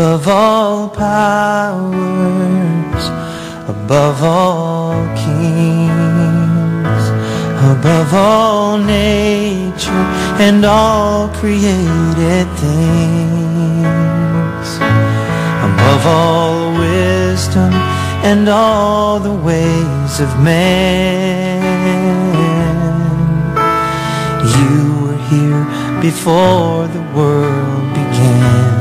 above all powers, above all kings, above all nature and all created things, above all wisdom and all the ways of man. You were here before the world began.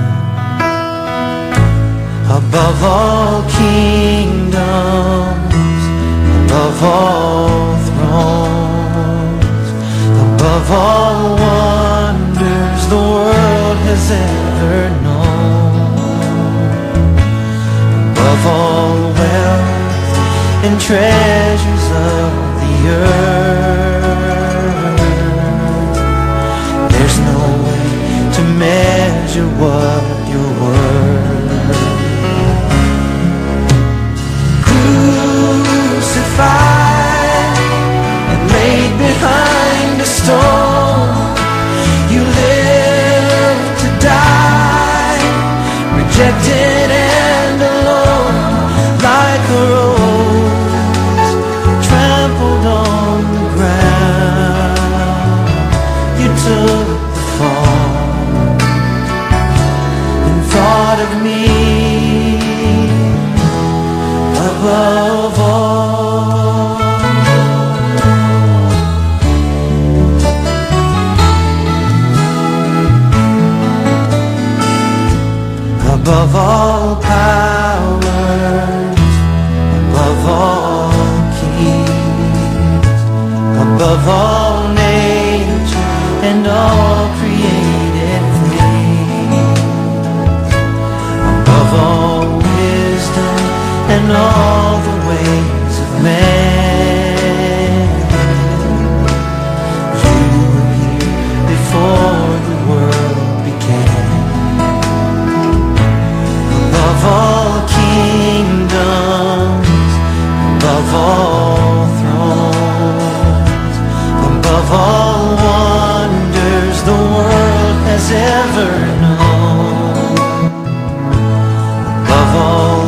Above all kingdoms, above all thrones, above all wonders the world has ever known, above all wealth and treasures of the earth, there's no way to measure what you're worth. Crucified and laid behind a stone, you lived to die, rejected and alone, like a rose trampled on the ground. You took the fall and thought of me above all. Above all powers, above all kings, above all nature and all created things, above all wisdom and all the ways of man. You were here before the world began. Above all kingdoms, above all thrones, above all wonders the world has ever known, above all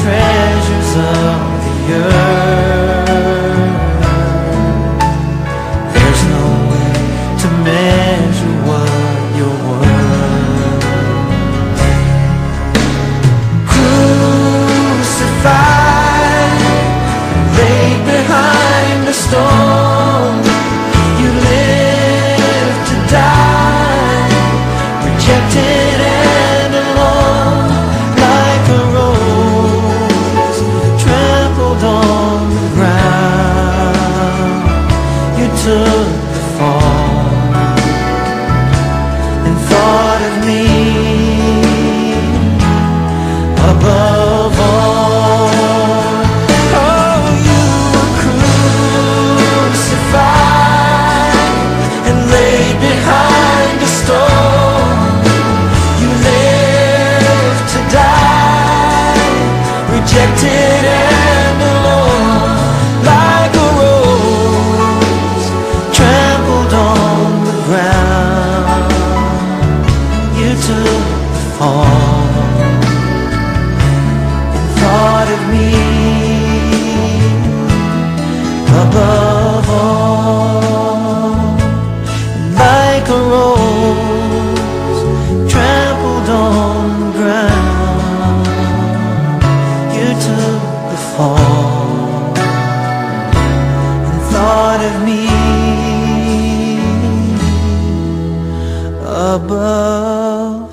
treasures of the earth, there's no way to measure what you're worth. Crucified, laid behind a stone, you lived to die, rejected and alone, like a rose on the ground. You took the fall and thought of me above all. Oh, you were crucified and laid behind a stone. You lived to die, rejected and alone, like a rose trampled on the ground. You took the fall and thought of me above all, like a rose trampled on the ground. You took the fall and thought of me above